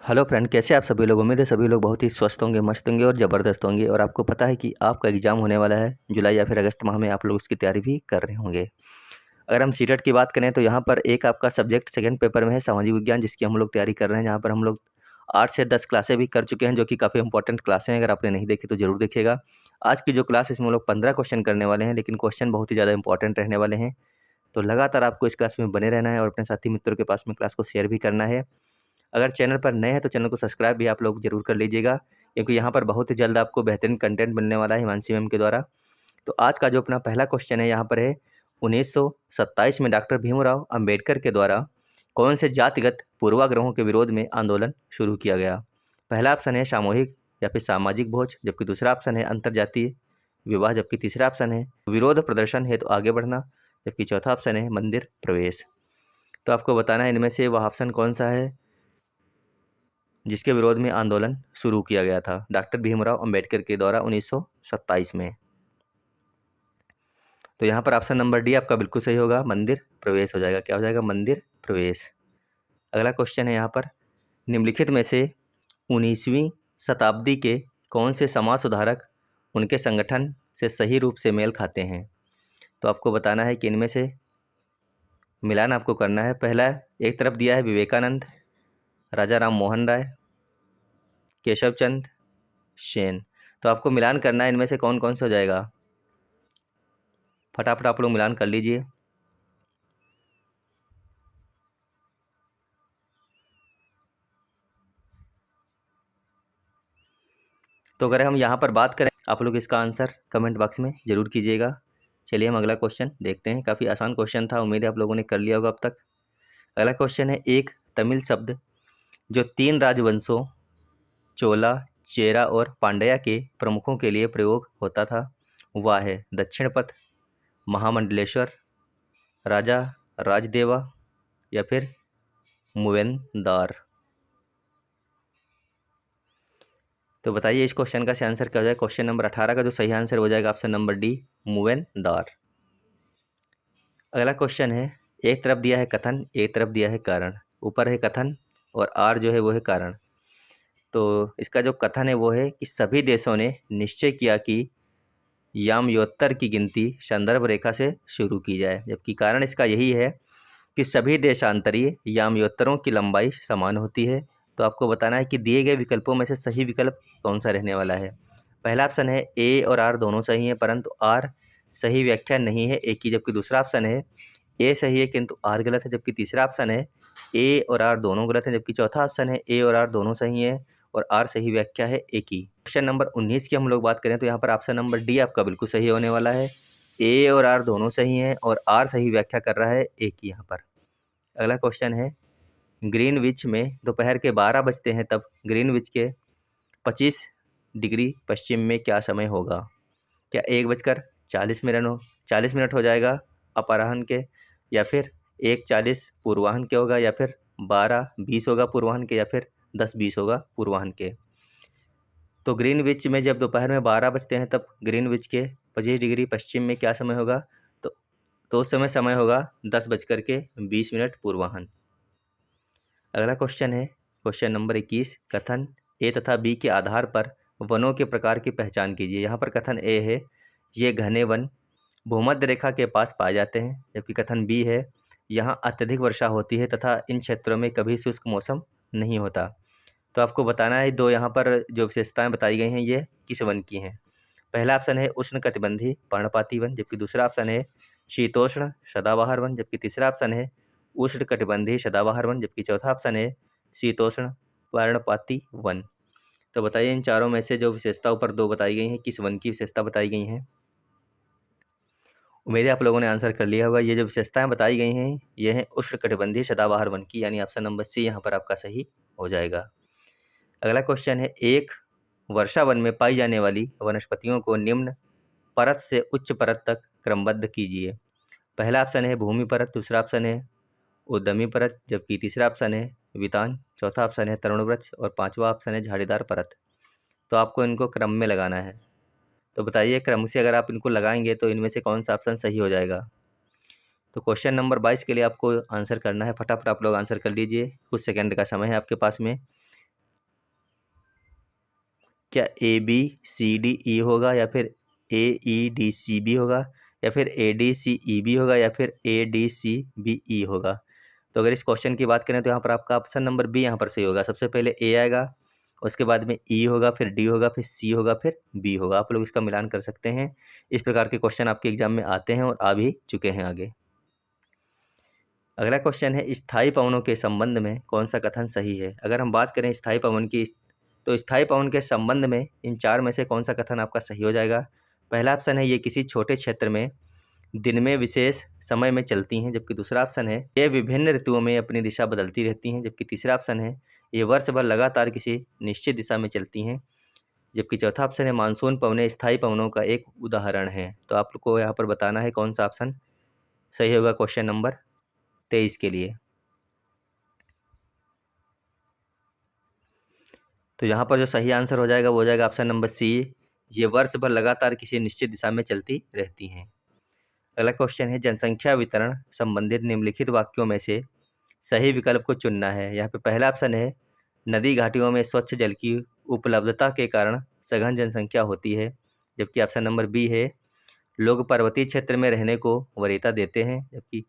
Hello friend, कैसे आप सभी लोग। उम्मीद है सभी लोग बहुत ही स्वस्थ होंगे, मस्त होंगे और ज़बरदस्त होंगे। और आपको पता है कि आपका एग्ज़ाम होने वाला है जुलाई या फिर अगस्त माह में। आप लोग उसकी तैयारी भी कर रहे होंगे। अगर हम सीटेट की बात करें तो यहाँ पर एक आपका सब्जेक्ट सेकंड पेपर में है सामाजिक विज्ञान, जिसकी हम लोग तैयारी कर रहे हैं। यहाँ पर हम लोग 8 से 10 क्लासें भी कर चुके हैं, जो कि काफ़ी इंपॉर्टेंट क्लासें हैं। अगर आपने नहीं देखी तो ज़रूर देखिएगा। आज की जो क्लास है इसमें हम लोग 15 क्वेश्चन करने वाले हैं, लेकिन क्वेश्चन बहुत ही ज़्यादा इंपॉर्टेंट रहने वाले हैं। तो लगातार आपको इस क्लास में बने रहना है और अपने साथी मित्रों के पास में क्लास को शेयर भी करना है। अगर चैनल पर नए हैं तो चैनल को सब्सक्राइब भी आप लोग ज़रूर कर लीजिएगा, क्योंकि यहाँ पर बहुत ही जल्द आपको बेहतरीन कंटेंट मिलने वाला है हिमांशी मैम के द्वारा। तो आज का जो अपना पहला क्वेश्चन है यहाँ पर है, 1927 में डॉक्टर भीमराव अंबेडकर के द्वारा कौन से जातिगत पूर्वाग्रहों के विरोध में आंदोलन शुरू किया गया। पहला ऑप्शन है सामूहिक या फिर सामाजिक भोज, जबकि दूसरा ऑप्शन है अंतर्जातीय विवाह, जबकि तीसरा ऑप्शन है विरोध प्रदर्शन है तो आगे बढ़ना, जबकि चौथा ऑप्शन है मंदिर प्रवेश। तो आपको बताना है इनमें से वह ऑप्शन कौन सा है जिसके विरोध में आंदोलन शुरू किया गया था डॉक्टर भीमराव अंबेडकर के द्वारा 1927 में। तो यहाँ पर ऑप्शन नंबर डी आपका बिल्कुल सही होगा, मंदिर प्रवेश हो जाएगा। क्या हो जाएगा? मंदिर प्रवेश। अगला क्वेश्चन है यहाँ पर, निम्नलिखित में से 19वीं शताब्दी के कौन से समाज सुधारक उनके संगठन से सही रूप से मेल खाते हैं। तो आपको बताना है कि इनमें से मिलान आपको करना है। पहला एक तरफ दिया है विवेकानंद, राजा राम मोहन राय, केशव चंद सेन। तो आपको मिलान करना है इनमें से कौन कौन सा हो जाएगा। फटाफट आप लोग मिलान कर लीजिए। तो अगर हम यहाँ पर बात करें, आप लोग इसका आंसर कमेंट बॉक्स में ज़रूर कीजिएगा। चलिए हम अगला क्वेश्चन देखते हैं। काफ़ी आसान क्वेश्चन था, उम्मीद है आप लोगों ने कर लिया होगा अब तक। अगला क्वेश्चन है, एक तमिल शब्द जो 3 राजवंशों चोला, चेरा और पांड्या के प्रमुखों के लिए प्रयोग होता था वह है दक्षिण पथ, महामंडलेश्वर, राजा राजदेवा या फिर मूवेनदार। तो बताइए इस क्वेश्चन का सही आंसर क्या हो जाएगा। क्वेश्चन नंबर 18 का जो सही आंसर हो जाएगा ऑप्शन नंबर डी, मूवेनदार। अगला क्वेश्चन है, एक तरफ दिया है कथन, एक तरफ दिया है कारण। ऊपर है कथन और आर जो है वो है कारण। तो इसका जो कथन है वो है कि सभी देशों ने निश्चय किया कि याम्योत्तर की गिनती संदर्भ रेखा से शुरू की जाए, जबकि कारण इसका यही है कि सभी देशांतरीय याम्योत्तरों की लंबाई समान होती है। तो आपको बताना है कि दिए गए विकल्पों में से सही विकल्प कौन सा रहने वाला है। पहला ऑप्शन है ए और आर दोनों सही हैं, परंतु आर सही व्याख्या नहीं है ए की, जबकि दूसरा ऑप्शन है ए सही है किंतु आर गलत है, जबकि तीसरा ऑप्शन है ए और आर दोनों गलत है, जबकि चौथा ऑप्शन है ए और आर दोनों सही है और आर सही व्याख्या है ए की। क्वेश्चन नंबर 19 की हम लोग बात करें तो यहाँ पर ऑप्शन नंबर डी आपका बिल्कुल सही होने वाला है। ए और आर दोनों सही हैं और आर सही व्याख्या कर रहा है ए की यहाँ पर। अगला क्वेश्चन है, ग्रीनविच में दोपहर के 12 बजते हैं तब ग्रीनविच के 25 डिग्री पश्चिम में क्या समय होगा। क्या 1:40 हो जाएगा अपराह्न के, या फिर 1:40 पूर्वाह्न के होगा, या फिर 12:20 होगा पूर्वाह्न के, या फिर 10:20 होगा पूर्वाह्न के। तो ग्रीनविच में जब दोपहर में 12 बजते हैं तब ग्रीनविच के 25 डिग्री पश्चिम में क्या समय होगा। तो उस समय होगा 10:20 पूर्वाह्न। अगला क्वेश्चन है क्वेश्चन नंबर 21, कथन ए तथा बी के आधार पर वनों के प्रकार की पहचान कीजिए। यहाँ पर कथन ए है, ये घने वन भूमध्य रेखा के पास पाए जाते हैं, जबकि कथन बी है, यहाँ अत्यधिक वर्षा होती है तथा इन क्षेत्रों में कभी शुष्क मौसम नहीं होता। तो आपको बताना है दो यहाँ पर जो विशेषताएं बताई गई हैं ये किस वन की हैं। पहला ऑप्शन है उष्णकटिबंधीय पर्णपाती वन, जबकि दूसरा ऑप्शन है शीतोष्ण सदाबहार वन, जबकि तीसरा ऑप्शन है उष्णकटिबंधीय सदाबहार वन, जबकि चौथा ऑप्शन है शीतोष्ण पर्णपाती वन। तो बताइए इन चारों में से जो विशेषता ऊपर दो बताई गई हैं किस वन की विशेषता बताई गई हैं। उम्मीद है आप लोगों ने आंसर कर लिया होगा। ये जो विशेषताएं बताई गई हैं ये हैं उष्णकटिबंधीय सदाबहार वन की, यानी ऑप्शन नंबर सी यहाँ पर आपका सही हो जाएगा। अगला क्वेश्चन है, एक वर्षा वन में पाई जाने वाली वनस्पतियों को निम्न परत से उच्च परत तक क्रमबद्ध कीजिए। पहला ऑप्शन है भूमि परत, दूसरा ऑप्शन है उद्यमी परत, जबकि तीसरा ऑप्शन है वितान, चौथा ऑप्शन है तरुण वृक्ष और पांचवा ऑप्शन है झाड़ीदार परत। तो आपको इनको क्रम में लगाना है। तो बताइए क्रम से अगर आप इनको लगाएंगे तो इनमें से कौन सा ऑप्शन सही हो जाएगा। तो क्वेश्चन नंबर 22 के लिए आपको आंसर करना है। फटाफट आप लोग आंसर कर लीजिए, कुछ सेकंड का समय है आपके पास में। क्या ABCDE होगा, या फिर AEDCB होगा, या फिर ADCEB होगा, या फिर ADCBE होगा? तो अगर इस क्वेश्चन की बात करें तो यहाँ पर आपका ऑप्शन नंबर बी यहाँ पर सही होगा। सबसे पहले ए आएगा, उसके बाद में ई होगा, फिर डी होगा, फिर सी होगा, फिर बी होगा। आप लोग इसका मिलान कर सकते हैं। इस प्रकार के क्वेश्चन आपके एग्जाम में आते हैं और आ भी चुके हैं आगे। अगला क्वेश्चन है, स्थायी पवनों के संबंध में कौन सा कथन सही है? अगर हम बात करें स्थायी पवन की, तो स्थायी पवन के संबंध में इन चार में से कौन सा कथन आपका सही हो जाएगा? पहला ऑप्शन है, ये किसी छोटे क्षेत्र में दिन में विशेष समय में चलती हैं, जबकि दूसरा ऑप्शन है, ये विभिन्न ऋतुओं में अपनी दिशा बदलती रहती हैं, जबकि तीसरा ऑप्शन है, ये वर्ष भर लगातार किसी निश्चित दिशा में चलती हैं, जबकि चौथा ऑप्शन है, मानसून पवनें स्थायी पवनों का एक उदाहरण है। तो आप लोग को यहाँ पर बताना है कौन सा ऑप्शन सही होगा क्वेश्चन नंबर 23 के लिए। तो यहाँ पर जो सही आंसर हो जाएगा वो हो जाएगा ऑप्शन नंबर सी, ये वर्ष भर लगातार किसी निश्चित दिशा में चलती रहती हैं। अगला क्वेश्चन है, जनसंख्या वितरण संबंधित निम्नलिखित वाक्यों में से सही विकल्प को चुनना है। यहाँ पे पहला ऑप्शन है, नदी घाटियों में स्वच्छ जल की उपलब्धता के कारण सघन जनसंख्या होती है, जबकि ऑप्शन नंबर बी है, लोग पर्वतीय क्षेत्र में रहने को वरीयता देते हैं, जबकि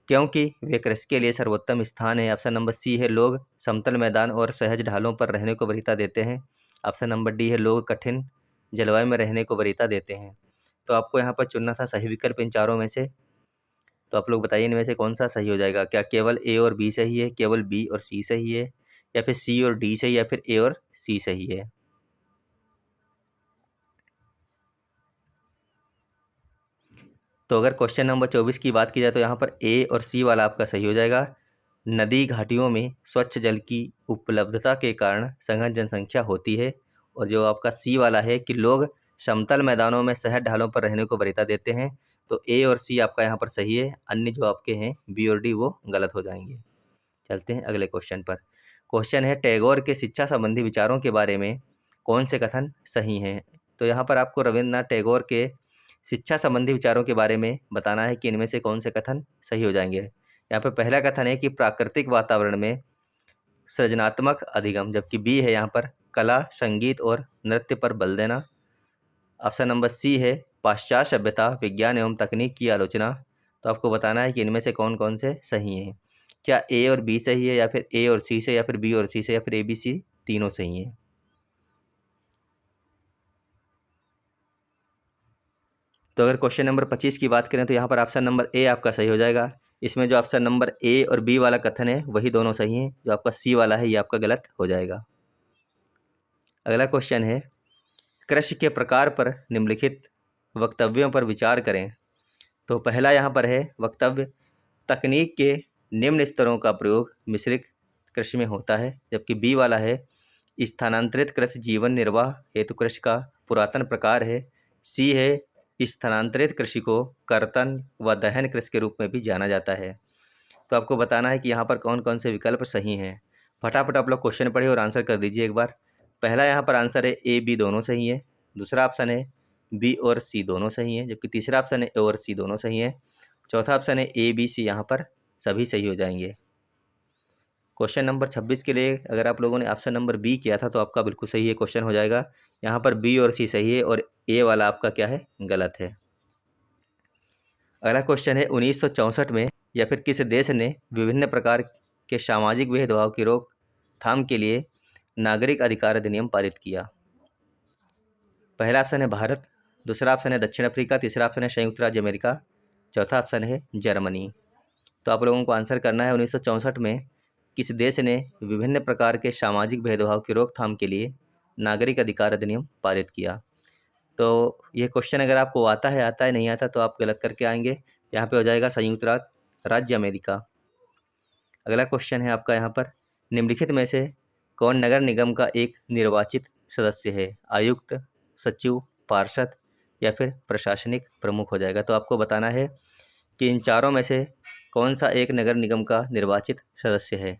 क्योंकि वे कृषि के लिए सर्वोत्तम स्थान है। ऑप्शन नंबर सी है, लोग समतल मैदान और सहज ढालों पर रहने को वरीयता देते हैं। ऑप्शन नंबर डी है, लोग कठिन जलवायु में रहने को वरीयता देते हैं। तो आपको यहाँ पर चुनना था सही विकल्प इन चारों में से। तो आप लोग बताइए इनमें से कौन सा सही हो जाएगा? क्या केवल ए और बी सही है, केवल बी और सी सही है, या फिर सी और डी सही, या फिर ए और सी सही है? तो अगर क्वेश्चन नंबर 24 की बात की जाए तो यहाँ पर ए और सी वाला आपका सही हो जाएगा। नदी घाटियों में स्वच्छ जल की उपलब्धता के कारण सघन जनसंख्या होती है, और जो आपका सी वाला है कि लोग समतल मैदानों में सहज ढालों पर रहने को वरीयता देते हैं। तो ए और सी आपका यहाँ पर सही है, अन्य जो आपके हैं बी और डी वो गलत हो जाएंगे। चलते हैं अगले क्वेश्चन पर। क्वेश्चन है, टैगोर के शिक्षा संबंधी विचारों के बारे में कौन से कथन सही हैं? तो यहाँ पर आपको रविन्द्रनाथ टैगोर के शिक्षा संबंधी विचारों के बारे में बताना है कि इनमें से कौन से कथन सही हो जाएंगे। यहाँ पर पहला कथन है कि प्राकृतिक वातावरण में सृजनात्मक अधिगम, जबकि बी है यहाँ पर कला, संगीत और नृत्य पर बल देना। ऑप्शन नंबर सी है, पाश्चात्य सभ्यता, विज्ञान एवं तकनीक की आलोचना। तो आपको बताना है कि इनमें से कौन कौन से सही हैं। क्या ए और बी सही है, या फिर ए और सी से, या फिर बी और सी से, या फिर ए बी सी तीनों सही हैं? तो अगर क्वेश्चन नंबर 25 की बात करें तो यहाँ पर ऑप्शन नंबर ए आपका सही हो जाएगा। इसमें जो ऑप्शन नंबर ए और बी वाला कथन है वही दोनों सही हैं, जो आपका सी वाला है ये आपका गलत हो जाएगा। अगला क्वेश्चन है, कृषि के प्रकार पर निम्नलिखित वक्तव्यों पर विचार करें। तो पहला यहाँ पर है वक्तव्य, तकनीक के निम्न स्तरों का प्रयोग मिश्रित कृषि में होता है, जबकि बी वाला है, स्थानांतरित कृषि जीवन निर्वाह हेतु कृषि का पुरातन प्रकार है। सी है, स्थानांतरित कृषि को कर्तन व दहन कृषि के रूप में भी जाना जाता है। तो आपको बताना है कि यहाँ पर कौन कौन से विकल्प सही हैं। फटाफट आप लोग क्वेश्चन पढ़िए और आंसर कर दीजिए एक बार। पहला यहाँ पर आंसर है ए बी दोनों सही है। दूसरा ऑप्शन है बी और सी दोनों सही हैं, जबकि तीसरा ऑप्शन है ए और सी दोनों सही हैं। चौथा ऑप्शन है ए बी सी, यहाँ पर सभी सही हो जाएंगे। क्वेश्चन नंबर 26 के लिए अगर आप लोगों ने ऑप्शन नंबर बी किया था तो आपका बिल्कुल सही है क्वेश्चन हो जाएगा। यहाँ पर बी और सी सही है और ए वाला आपका क्या है, गलत है। अगला क्वेश्चन है, 1964 में या फिर किस देश ने विभिन्न प्रकार के सामाजिक भेदभाव की रोकथाम के लिए नागरिक अधिकार अधिनियम पारित किया? पहला ऑप्शन है भारत, दूसरा ऑप्शन है दक्षिण अफ्रीका, तीसरा ऑप्शन है संयुक्त राज्य अमेरिका, चौथा ऑप्शन है जर्मनी। तो आप लोगों को आंसर करना है 1964 में किस देश ने विभिन्न प्रकार के सामाजिक भेदभाव की रोकथाम के लिए नागरिक अधिकार अधिनियम पारित किया। तो ये क्वेश्चन अगर आपको आता है नहीं आता तो आप गलत करके आएंगे। यहाँ पे हो जाएगा संयुक्त राज्य अमेरिका। अगला क्वेश्चन है आपका यहाँ पर, निम्नलिखित में से कौन नगर निगम का एक निर्वाचित सदस्य है? आयुक्त, सचिव, पार्षद या फिर प्रशासनिक प्रमुख हो जाएगा। तो आपको बताना है कि इन चारों में से कौन सा एक नगर निगम का निर्वाचित सदस्य है।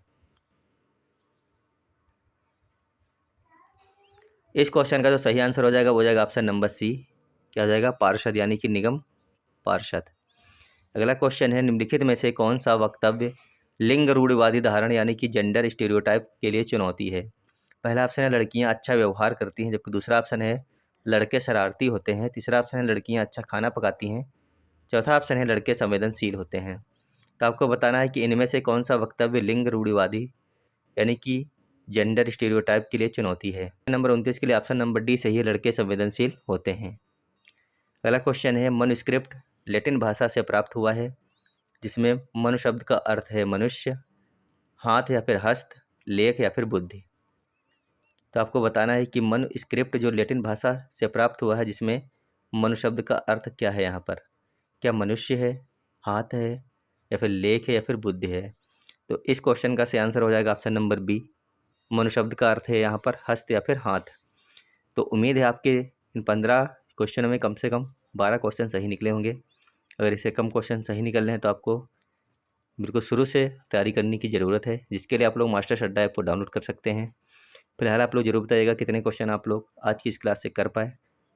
इस क्वेश्चन का जो सही आंसर हो जाएगा वो हो जाएगा ऑप्शन नंबर सी, क्या हो जाएगा, पार्षद, यानी कि निगम पार्षद। अगला क्वेश्चन है, निम्नलिखित में से कौन सा वक्तव्य लिंग रूढ़िवादी धारणा यानी कि जेंडर स्टीरियोटाइप के लिए चुनौती है? पहला ऑप्शन है लड़कियां अच्छा व्यवहार करती हैं, जबकि दूसरा ऑप्शन है लड़के शरारती होते हैं। तीसरा ऑप्शन है लड़कियां अच्छा खाना पकाती हैं। चौथा ऑप्शन है लड़के संवेदनशील होते हैं। तो आपको बताना है कि इनमें से कौन सा वक्तव्य लिंग रूढ़िवादी यानी कि जेंडर स्टीरियोटाइप के लिए चुनौती है। नंबर 29 के लिए ऑप्शन नंबर डी सही है, लड़के संवेदनशील होते हैं। अगला क्वेश्चन है मनुस्क्रिप्ट लैटिन भाषा से प्राप्त हुआ है, जिसमें मनु शब्द का अर्थ है मनुष्य, हाथ या फिर हस्त, लेख या फिर बुद्धि। तो आपको बताना है कि मनुस्क्रिप्ट जो लैटिन भाषा से प्राप्त हुआ है, जिसमें मनु शब्द का अर्थ क्या है यहाँ पर, क्या मनुष्य है, हाथ है या फिर लेख है या फिर बुद्धि है। तो इस क्वेश्चन का सही आंसर हो जाएगा ऑप्शन नंबर बी, मनु शब्द का अर्थ है यहाँ पर हस्त या फिर हाथ। तो उम्मीद है आपके इन 15 क्वेश्चनों में कम से कम 12 क्वेश्चन सही निकले होंगे। अगर इससे कम क्वेश्चन सही निकल रहे हैं तो आपको बिल्कुल शुरू से तैयारी करने की ज़रूरत है, जिसके लिए आप लोग मास्टर्स अड्डा ऐप को डाउनलोड कर सकते हैं। फिलहाल आप लोग जरूर बताइएगा कितने क्वेश्चन आप लोग आज की इस क्लास से कर पाए।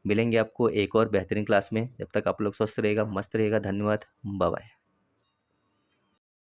मिलेंगे आपको एक और बेहतरीन क्लास में, जब तक आप लोग स्वस्थ रहेगा, मस्त रहेगा। धन्यवाद, बाय बाय।